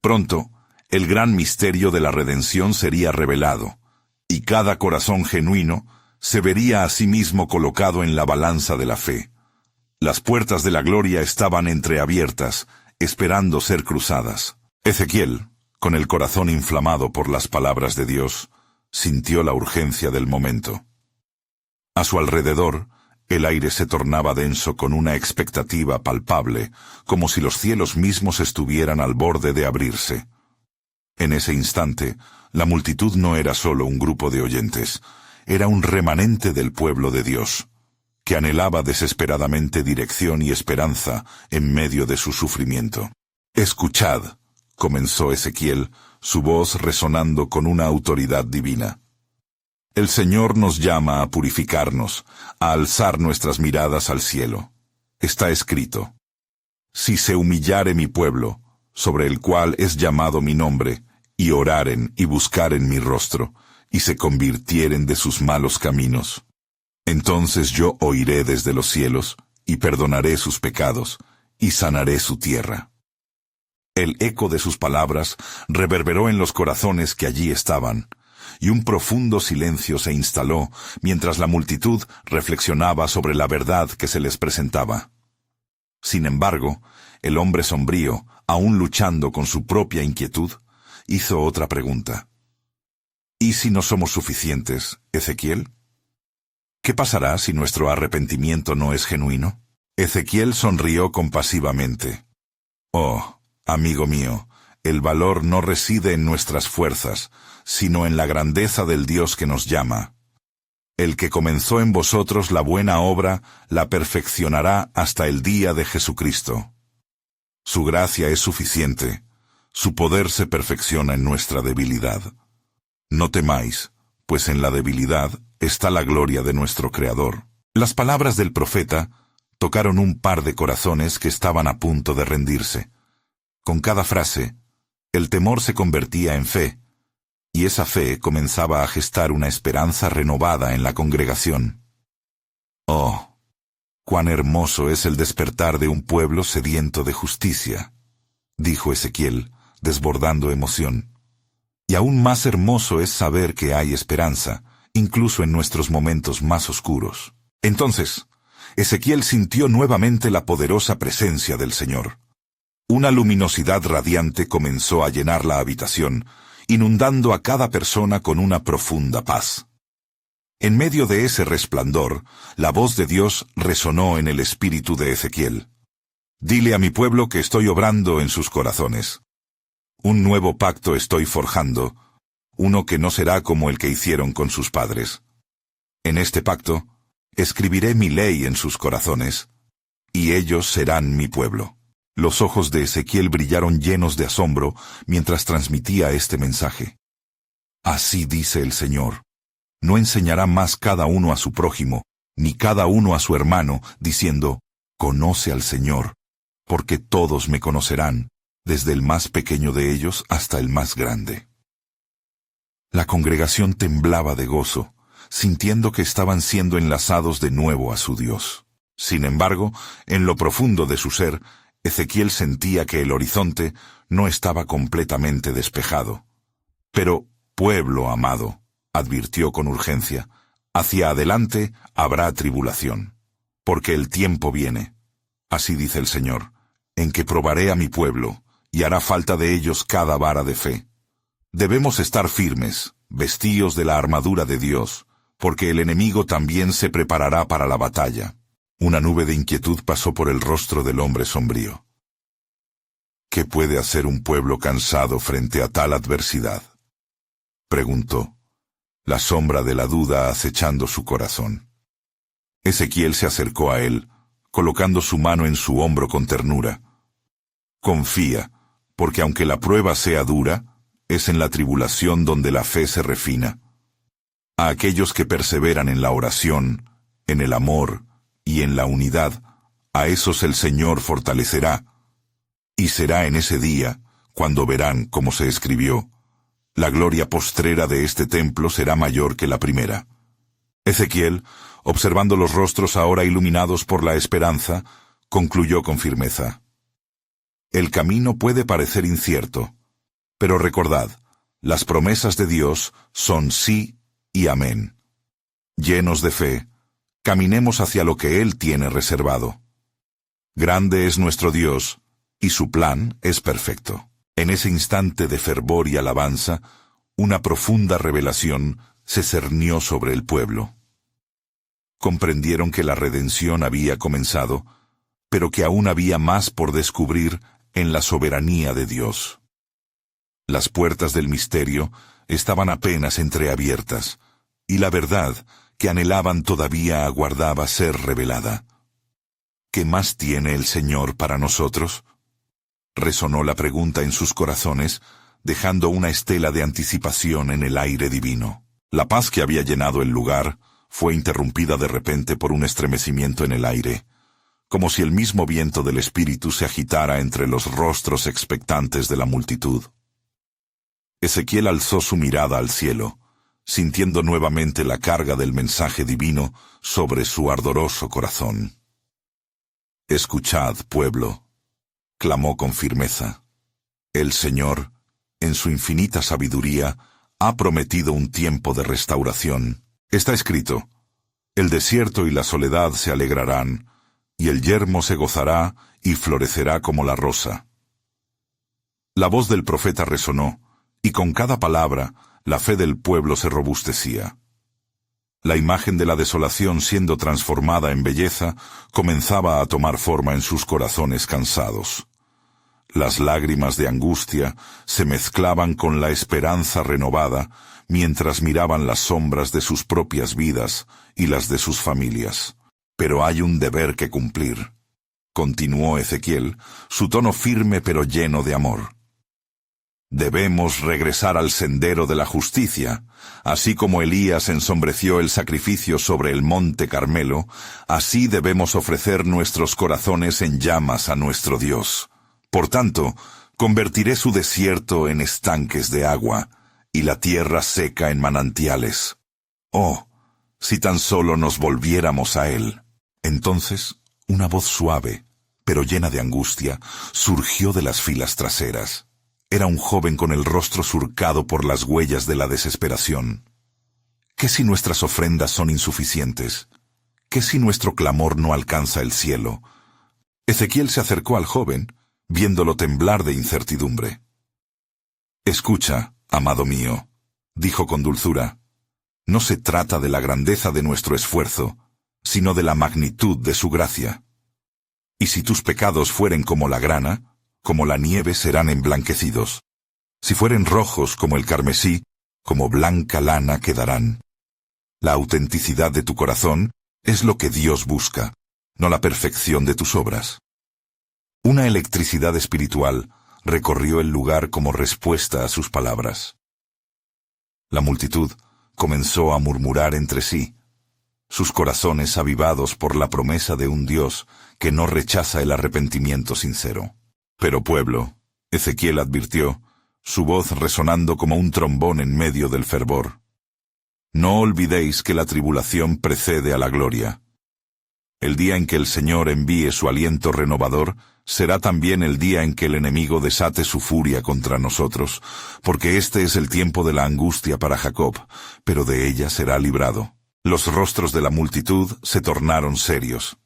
[SPEAKER 1] Pronto, el gran misterio de la redención sería revelado, y cada corazón genuino se vería a sí mismo colocado en la balanza de la fe. Las puertas de la gloria estaban entreabiertas, esperando ser cruzadas. Ezequiel, con el corazón inflamado por las palabras de Dios, sintió la urgencia del momento. A su alrededor, el aire se tornaba denso con una expectativa palpable, como si los cielos mismos estuvieran al borde de abrirse. En ese instante, la multitud no era solo un grupo de oyentes, era un remanente del pueblo de Dios, que anhelaba desesperadamente dirección y esperanza en medio de su sufrimiento. «Escuchad», comenzó Ezequiel, su voz resonando con una autoridad divina. «El Señor nos llama a purificarnos, a alzar nuestras miradas al cielo. Está escrito: Si se humillare mi pueblo, sobre el cual es llamado mi nombre, y oraren y buscaren mi rostro, y se convirtieren de sus malos caminos, entonces yo oiré desde los cielos, y perdonaré sus pecados, y sanaré su tierra». El eco de sus palabras reverberó en los corazones que allí estaban, y un profundo silencio se instaló mientras la multitud reflexionaba sobre la verdad que se les presentaba. Sin embargo, el hombre sombrío, aún luchando con su propia inquietud, hizo otra pregunta. ¿Y si no somos suficientes, Ezequiel? ¿Qué pasará si nuestro arrepentimiento no es genuino? Ezequiel sonrió compasivamente. Oh, amigo mío, el valor no reside en nuestras fuerzas, sino en la grandeza del Dios que nos llama. El que comenzó en vosotros la buena obra, la perfeccionará hasta el día de Jesucristo. Su gracia es suficiente, su poder se perfecciona en nuestra debilidad. No temáis, pues en la debilidad está la gloria de nuestro Creador. Las palabras del profeta tocaron un par de corazones que estaban a punto de rendirse. Con cada frase, el temor se convertía en fe, y esa fe comenzaba a gestar una esperanza renovada en la congregación. Oh, cuán hermoso es el despertar de un pueblo sediento de justicia, dijo Ezequiel, desbordando emoción. Y aún más hermoso es saber que hay esperanza, incluso en nuestros momentos más oscuros. Entonces, Ezequiel sintió nuevamente la poderosa presencia del Señor. Una luminosidad radiante comenzó a llenar la habitación, inundando a cada persona con una profunda paz. En medio de ese resplandor, la voz de Dios resonó en el espíritu de Ezequiel. Dile a mi pueblo que estoy obrando en sus corazones. Un nuevo pacto estoy forjando, uno que no será como el que hicieron con sus padres. En este pacto, escribiré mi ley en sus corazones, y ellos serán mi pueblo. Los ojos de Ezequiel brillaron llenos de asombro mientras transmitía este mensaje. Así dice el Señor: no enseñará más cada uno a su prójimo, ni cada uno a su hermano, diciendo, conoce al Señor, porque todos me conocerán, desde el más pequeño de ellos hasta el más grande. La congregación temblaba de gozo, sintiendo que estaban siendo enlazados de nuevo a su Dios. Sin embargo, en lo profundo de su ser, Ezequiel sentía que el horizonte no estaba completamente despejado. Pero, pueblo amado, advirtió con urgencia, hacia adelante habrá tribulación, porque el tiempo viene, así dice el Señor, en que probaré a mi pueblo, y hará falta de ellos cada vara de fe. Debemos estar firmes, vestidos de la armadura de Dios, porque el enemigo también se preparará para la batalla. Una nube de inquietud pasó por el rostro del hombre sombrío. ¿Qué puede hacer un pueblo cansado frente a tal adversidad?, preguntó, la sombra de la duda acechando su corazón. Ezequiel se acercó a él, colocando su mano en su hombro con ternura. Confía, porque aunque la prueba sea dura, es en la tribulación donde la fe se refina. A aquellos que perseveran en la oración, en el amor y en la unidad, a esos el Señor fortalecerá. Y será en ese día, cuando verán, como se escribió, la gloria postrera de este templo será mayor que la primera. Ezequiel, observando los rostros ahora iluminados por la esperanza, concluyó con firmeza. El camino puede parecer incierto, pero recordad, las promesas de Dios son sí y amén. Llenos de fe, caminemos hacia lo que Él tiene reservado. Grande es nuestro Dios, y su plan es perfecto. En ese instante de fervor y alabanza, una profunda revelación se cernió sobre el pueblo. Comprendieron que la redención había comenzado, pero que aún había más por descubrir en la soberanía de Dios. Las puertas del misterio estaban apenas entreabiertas, y la verdad que anhelaban todavía aguardaba ser revelada. ¿Qué más tiene el Señor para nosotros? Resonó la pregunta en sus corazones, dejando una estela de anticipación en el aire divino. La paz que había llenado el lugar fue interrumpida de repente por un estremecimiento en el aire, como si el mismo viento del Espíritu se agitara entre los rostros expectantes de la multitud. Ezequiel alzó su mirada al cielo, sintiendo nuevamente la carga del mensaje divino sobre su ardoroso corazón. «Escuchad, pueblo», clamó con firmeza. «El Señor, en su infinita sabiduría, ha prometido un tiempo de restauración. Está escrito, el desierto y la soledad se alegrarán, y el yermo se gozará y florecerá como la rosa. La voz del profeta resonó, y con cada palabra la fe del pueblo se robustecía. La imagen de la desolación siendo transformada en belleza comenzaba a tomar forma en sus corazones cansados. Las lágrimas de angustia se mezclaban con la esperanza renovada mientras miraban las sombras de sus propias vidas y las de sus familias. Pero hay un deber que cumplir, continuó Ezequiel, su tono firme pero lleno de amor. Debemos regresar al sendero de la justicia. Así como Elías ensombreció el sacrificio sobre el monte Carmelo, así debemos ofrecer nuestros corazones en llamas a nuestro Dios. Por tanto, convertiré su desierto en estanques de agua, y la tierra seca en manantiales. Oh, si tan solo nos volviéramos a Él. Entonces, una voz suave, pero llena de angustia, surgió de las filas traseras. Era un joven con el rostro surcado por las huellas de la desesperación. ¿Qué si nuestras ofrendas son insuficientes? ¿Qué si nuestro clamor no alcanza el cielo? Ezequiel se acercó al joven, viéndolo temblar de incertidumbre. «Escucha, amado mío», dijo con dulzura, «no se trata de la grandeza de nuestro esfuerzo, sino de la magnitud de su gracia. Y si tus pecados fueren como la grana, como la nieve serán emblanquecidos. Si fueren rojos como el carmesí, como blanca lana quedarán. La autenticidad de tu corazón es lo que Dios busca, no la perfección de tus obras». Una electricidad espiritual recorrió el lugar como respuesta a sus palabras. La multitud comenzó a murmurar entre sí, sus corazones avivados por la promesa de un Dios que no rechaza el arrepentimiento sincero. «Pero pueblo», Ezequiel advirtió, su voz resonando como un trombón en medio del fervor, «no olvidéis que la tribulación precede a la gloria. El día en que el Señor envíe su aliento renovador será también el día en que el enemigo desate su furia contra nosotros, porque este es el tiempo de la angustia para Jacob, pero de ella será librado». Los rostros de la multitud se tornaron serios.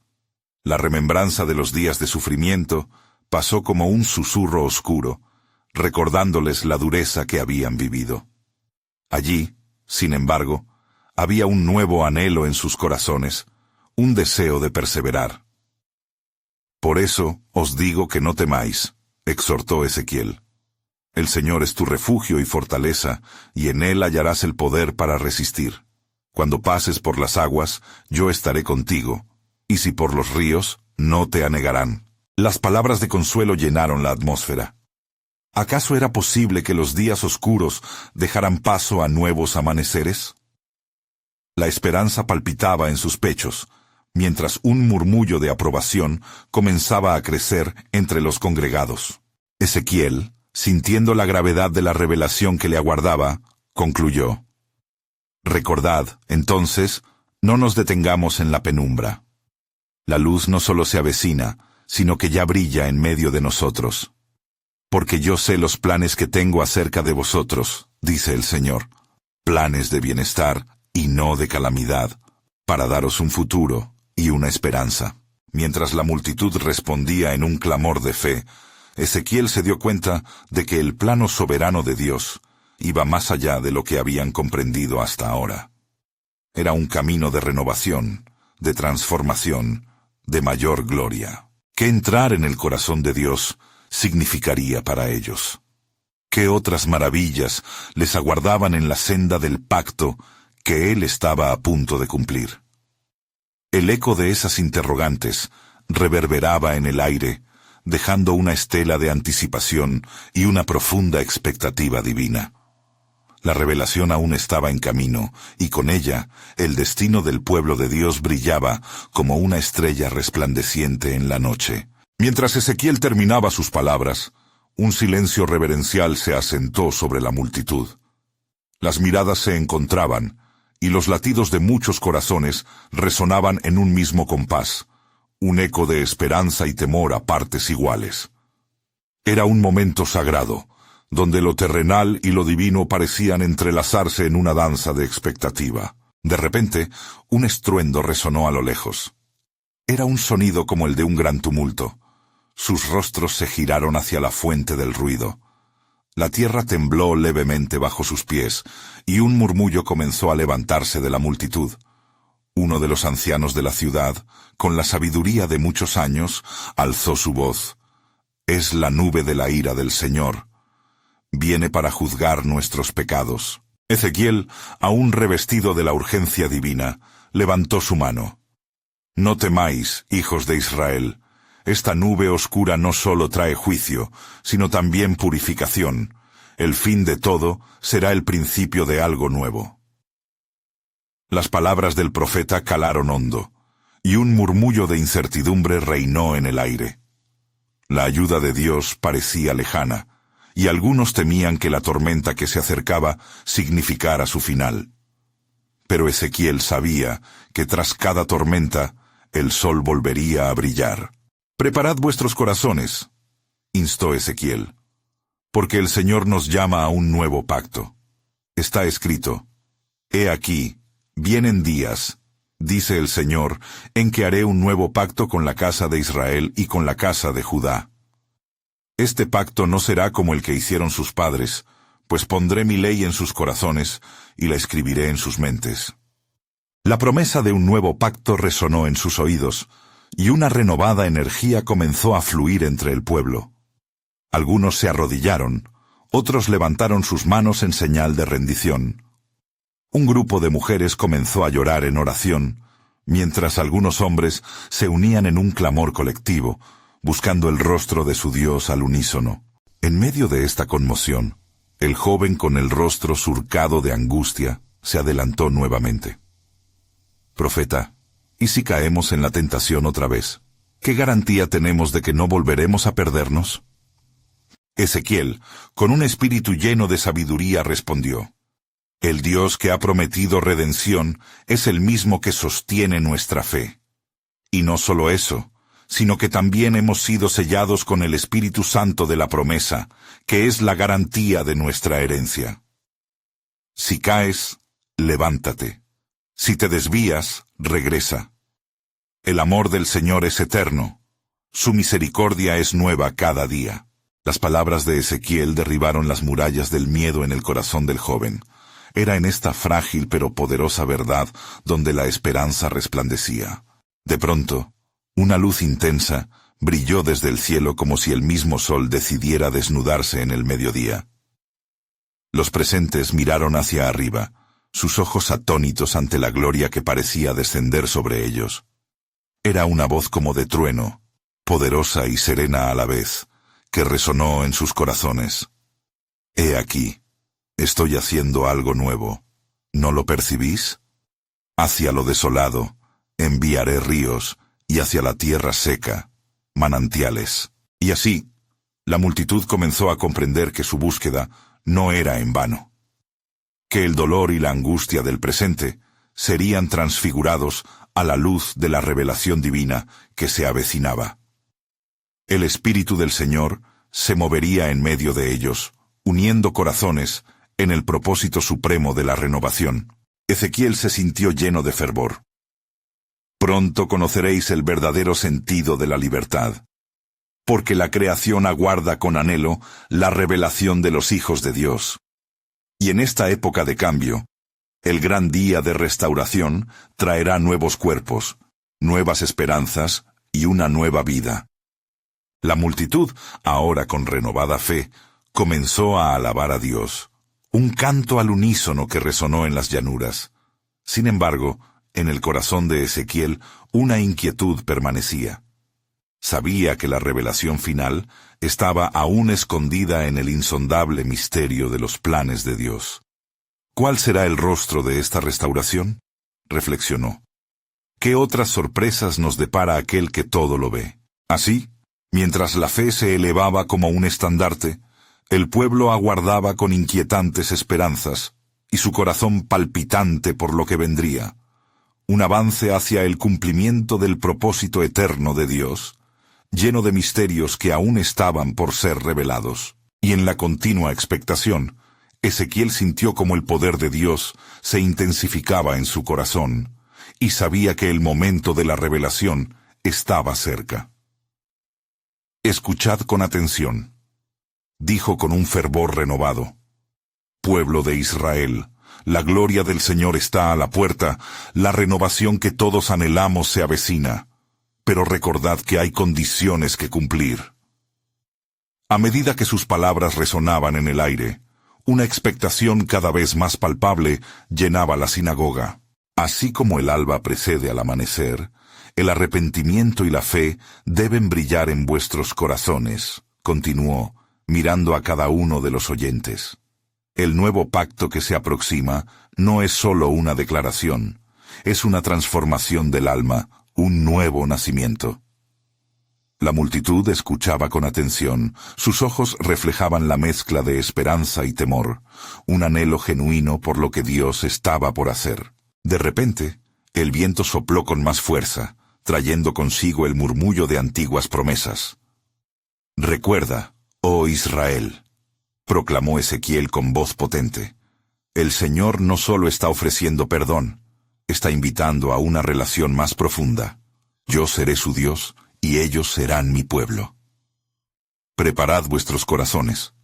[SPEAKER 1] La remembranza de los días de sufrimiento pasó como un susurro oscuro, recordándoles la dureza que habían vivido. Allí, sin embargo, había un nuevo anhelo en sus corazones, un deseo de perseverar. «Por eso os digo que no temáis», exhortó Ezequiel. «El Señor es tu refugio y fortaleza, y en Él hallarás el poder para resistir. Cuando pases por las aguas, yo estaré contigo, y si por los ríos, no te anegarán». Las palabras de consuelo llenaron la atmósfera. ¿Acaso era posible que los días oscuros dejaran paso a nuevos amaneceres? La esperanza palpitaba en sus pechos, mientras un murmullo de aprobación comenzaba a crecer entre los congregados. Ezequiel, sintiendo la gravedad de la revelación que le aguardaba, concluyó: «Recordad, entonces, no nos detengamos en la penumbra. La luz no solo se avecina, sino que ya brilla en medio de nosotros. Porque yo sé los planes que tengo acerca de vosotros, dice el Señor, planes de bienestar y no de calamidad, para daros un futuro y una esperanza». Mientras la multitud respondía en un clamor de fe, Ezequiel se dio cuenta de que el plano soberano de Dios iba más allá de lo que habían comprendido hasta ahora. Era un camino de renovación, de transformación, de mayor gloria. ¿Qué entrar en el corazón de Dios significaría para ellos? ¿Qué otras maravillas les aguardaban en la senda del pacto que Él estaba a punto de cumplir? El eco de esas interrogantes reverberaba en el aire, dejando una estela de anticipación y una profunda expectativa divina. La revelación aún estaba en camino, y con ella el destino del pueblo de Dios brillaba como una estrella resplandeciente en la noche. Mientras Ezequiel terminaba sus palabras, un silencio reverencial se asentó sobre la multitud. Las miradas se encontraban, y los latidos de muchos corazones resonaban en un mismo compás, un eco de esperanza y temor a partes iguales. Era un momento sagrado, donde lo terrenal y lo divino parecían entrelazarse en una danza de expectativa. De repente, un estruendo resonó a lo lejos. Era un sonido como el de un gran tumulto. Sus rostros se giraron hacia la fuente del ruido. La tierra tembló levemente bajo sus pies, y un murmullo comenzó a levantarse de la multitud. Uno de los ancianos de la ciudad, con la sabiduría de muchos años, alzó su voz. «Es la nube de la ira del Señor. Viene para juzgar nuestros pecados». Ezequiel, aún revestido de la urgencia divina, levantó su mano. «No temáis, hijos de Israel. Esta nube oscura no solo trae juicio, sino también purificación. El fin de todo será el principio de algo nuevo». Las palabras del profeta calaron hondo, y un murmullo de incertidumbre reinó en el aire. La ayuda de Dios parecía lejana, y algunos temían que la tormenta que se acercaba significara su final. Pero Ezequiel sabía que tras cada tormenta el sol volvería a brillar. «Preparad vuestros corazones», instó Ezequiel, «porque el Señor nos llama a un nuevo pacto. Está escrito, «He aquí, vienen días», dice el Señor, «en que haré un nuevo pacto con la casa de Israel y con la casa de Judá. Este pacto no será como el que hicieron sus padres, pues pondré mi ley en sus corazones y la escribiré en sus mentes». La promesa de un nuevo pacto resonó en sus oídos, y una renovada energía comenzó a fluir entre el pueblo. Algunos se arrodillaron, otros levantaron sus manos en señal de rendición. Un grupo de mujeres comenzó a llorar en oración, mientras algunos hombres se unían en un clamor colectivo, buscando el rostro de su Dios al unísono. En medio de esta conmoción, el joven con el rostro surcado de angustia se adelantó nuevamente. «Profeta, ¿y si caemos en la tentación otra vez? ¿Qué garantía tenemos de que no volveremos a perdernos?» Ezequiel, con un espíritu lleno de sabiduría, respondió: «El Dios que ha prometido redención es el mismo que sostiene nuestra fe. Y no solo eso, sino que también hemos sido sellados con el Espíritu Santo de la promesa, que es la garantía de nuestra herencia. Si caes, levántate. Si te desvías, regresa. El amor del Señor es eterno. Su misericordia es nueva cada día». Las palabras de Ezequiel derribaron las murallas del miedo en el corazón del joven. Era en esta frágil pero poderosa verdad donde la esperanza resplandecía. De pronto, una luz intensa brilló desde el cielo como si el mismo sol decidiera desnudarse en el mediodía. Los presentes miraron hacia arriba, sus ojos atónitos ante la gloria que parecía descender sobre ellos. Era una voz como de trueno, poderosa y serena a la vez, que resonó en sus corazones. «He aquí, estoy haciendo algo nuevo. ¿No lo percibís? Hacia lo desolado enviaré ríos, y hacia la tierra seca, manantiales». Y así, la multitud comenzó a comprender que su búsqueda no era en vano, que el dolor y la angustia del presente serían transfigurados a la luz de la revelación divina que se avecinaba. El Espíritu del Señor se movería en medio de ellos, uniendo corazones en el propósito supremo de la renovación. Ezequiel se sintió lleno de fervor. «Pronto conoceréis el verdadero sentido de la libertad, porque la creación aguarda con anhelo la revelación de los hijos de Dios. Y en esta época de cambio, el gran día de restauración traerá nuevos cuerpos, nuevas esperanzas y una nueva vida». La multitud, ahora con renovada fe, comenzó a alabar a Dios, un canto al unísono que resonó en las llanuras. Sin embargo, en el corazón de Ezequiel una inquietud permanecía. Sabía que la revelación final estaba aún escondida en el insondable misterio de los planes de Dios. ¿Cuál será el rostro de esta restauración?, reflexionó. ¿Qué otras sorpresas nos depara aquel que todo lo ve? Así, mientras la fe se elevaba como un estandarte, el pueblo aguardaba con inquietantes esperanzas, y su corazón palpitante por lo que vendría, un avance hacia el cumplimiento del propósito eterno de Dios, lleno de misterios que aún estaban por ser revelados. Y en la continua expectación, Ezequiel sintió como el poder de Dios se intensificaba en su corazón, y sabía que el momento de la revelación estaba cerca. Escuchad con atención, dijo con un fervor renovado. Pueblo de Israel, la gloria del Señor está a la puerta, la renovación que todos anhelamos se avecina, pero recordad que hay condiciones que cumplir. A medida que sus palabras resonaban en el aire, una expectación cada vez más palpable llenaba la sinagoga. Así como el alba precede al amanecer, el arrepentimiento y la fe deben brillar en vuestros corazones, continuó, mirando a cada uno de los oyentes. El nuevo pacto que se aproxima no es solo una declaración, es una transformación del alma, un nuevo nacimiento. La multitud escuchaba con atención, sus ojos reflejaban la mezcla de esperanza y temor, un anhelo genuino por lo que Dios estaba por hacer. De repente, el viento sopló con más fuerza, trayendo consigo el murmullo de antiguas promesas. «Recuerda, oh Israel», proclamó Ezequiel con voz potente, «el Señor no solo está ofreciendo perdón, está invitando a una relación más profunda. Yo seré su Dios, y ellos serán mi pueblo. Preparad vuestros corazones,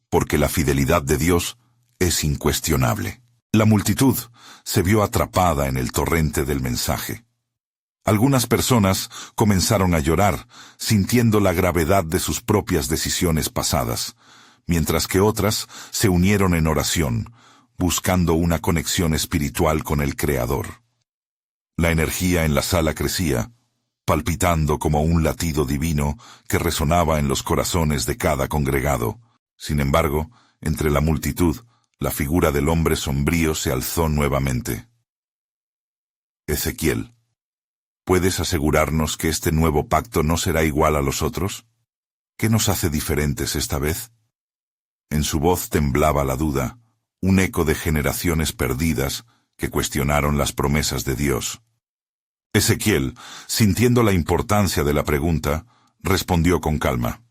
[SPEAKER 1] porque la fidelidad de Dios es incuestionable». La multitud se vio atrapada en el torrente del mensaje. Algunas personas comenzaron a llorar, sintiendo la gravedad de sus propias decisiones pasadas, mientras que otras se unieron en oración, buscando una conexión espiritual con el Creador. La energía en la sala crecía, palpitando como un latido divino que resonaba en los corazones de cada congregado. Sin embargo, entre la multitud, la figura del hombre sombrío se alzó nuevamente. Ezequiel, ¿puedes asegurarnos que este nuevo pacto no será igual a los otros? ¿Qué nos hace diferentes esta vez? En su voz temblaba la duda, un eco de generaciones perdidas que cuestionaron las promesas de Dios. Ezequiel, sintiendo la importancia de la pregunta, respondió con calma.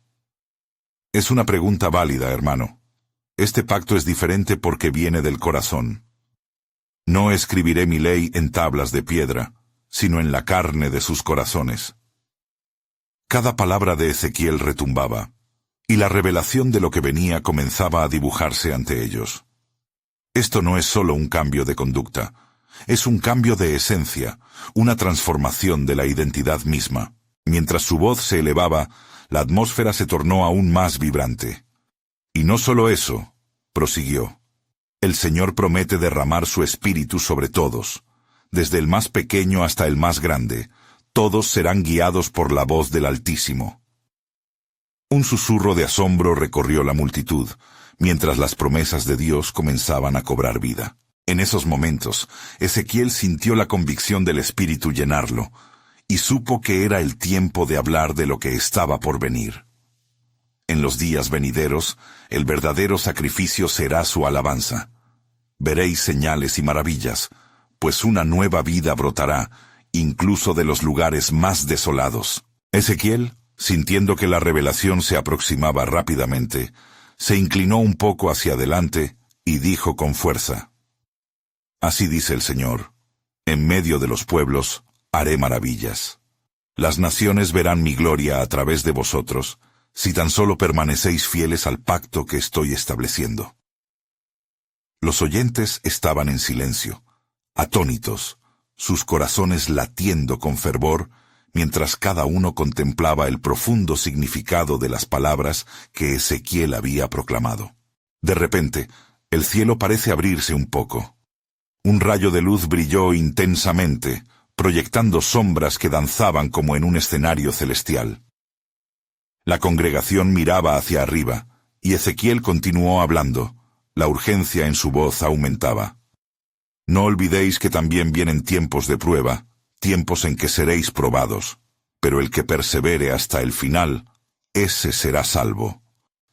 [SPEAKER 1] Es una pregunta válida, hermano. Este pacto es diferente porque viene del corazón. No escribiré mi ley en tablas de piedra, sino en la carne de sus corazones. Cada palabra de Ezequiel retumbaba, y la revelación de lo que venía comenzaba a dibujarse ante ellos. Esto no es solo un cambio de conducta, es un cambio de esencia, una transformación de la identidad misma. Mientras su voz se elevaba, la atmósfera se tornó aún más vibrante. Y no solo eso, prosiguió. El Señor promete derramar su espíritu sobre todos, desde el más pequeño hasta el más grande. Todos serán guiados por la voz del Altísimo. Un susurro de asombro recorrió la multitud, mientras las promesas de Dios comenzaban a cobrar vida. En esos momentos, Ezequiel sintió la convicción del Espíritu llenarlo, y supo que era el tiempo de hablar de lo que estaba por venir. En los días venideros, el verdadero sacrificio será su alabanza. Veréis señales y maravillas, pues una nueva vida brotará, incluso de los lugares más desolados. Ezequiel, sintiendo que la revelación se aproximaba rápidamente, se inclinó un poco hacia adelante y dijo con fuerza: Así dice el Señor, en medio de los pueblos haré maravillas. Las naciones verán mi gloria a través de vosotros, si tan solo permanecéis fieles al pacto que estoy estableciendo. Los oyentes estaban en silencio, atónitos, sus corazones latiendo con fervor, mientras cada uno contemplaba el profundo significado de las palabras que Ezequiel había proclamado. De repente, el cielo parece abrirse un poco. Un rayo de luz brilló intensamente, proyectando sombras que danzaban como en un escenario celestial. La congregación miraba hacia arriba, y Ezequiel continuó hablando. La urgencia en su voz aumentaba. No olvidéis que también vienen tiempos de prueba, tiempos en que seréis probados, pero el que persevere hasta el final, ese será salvo.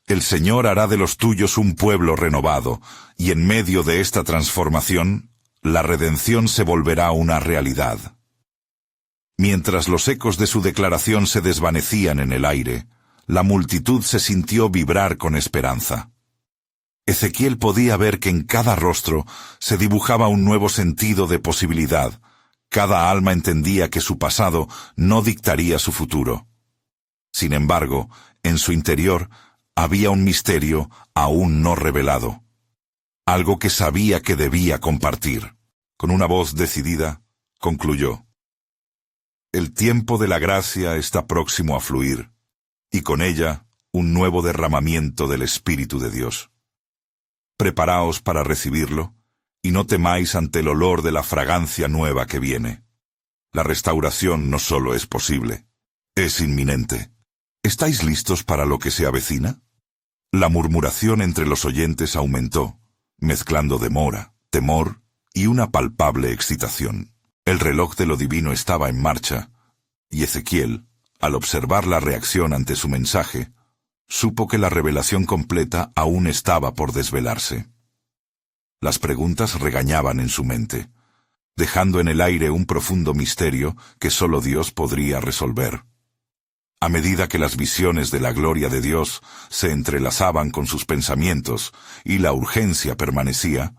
[SPEAKER 1] El Señor hará de los tuyos un pueblo renovado, y en medio de esta transformación, la redención se volverá una realidad. Mientras los ecos de su declaración se desvanecían en el aire, la multitud se sintió vibrar con esperanza. Ezequiel podía ver que en cada rostro se dibujaba un nuevo sentido de posibilidad, Cada alma entendía que su pasado no dictaría su futuro. Sin embargo, en su interior había un misterio aún no revelado. Algo que sabía que debía compartir. Con una voz decidida, concluyó: el tiempo de la gracia está próximo a fluir, y con ella un nuevo derramamiento del Espíritu de Dios. Preparaos para recibirlo, y no temáis ante el olor de la fragancia nueva que viene. La restauración no solo es posible, es inminente. ¿Estáis listos para lo que se avecina? La murmuración entre los oyentes aumentó, mezclando demora, temor y una palpable excitación. El reloj de lo divino estaba en marcha, y Ezequiel, al observar la reacción ante su mensaje, supo que la revelación completa aún estaba por desvelarse. Las preguntas regañaban en su mente, dejando en el aire un profundo misterio que solo Dios podría resolver. A medida que las visiones de la gloria de Dios se entrelazaban con sus pensamientos y la urgencia permanecía,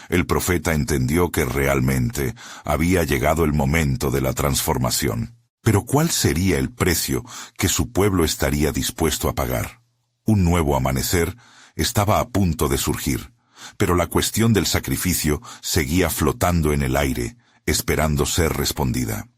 [SPEAKER 1] el profeta entendió que realmente había llegado el momento de la transformación. Pero ¿cuál sería el precio que su pueblo estaría dispuesto a pagar? Un nuevo amanecer estaba a punto de surgir, pero la cuestión del sacrificio seguía flotando en el aire, esperando ser respondida.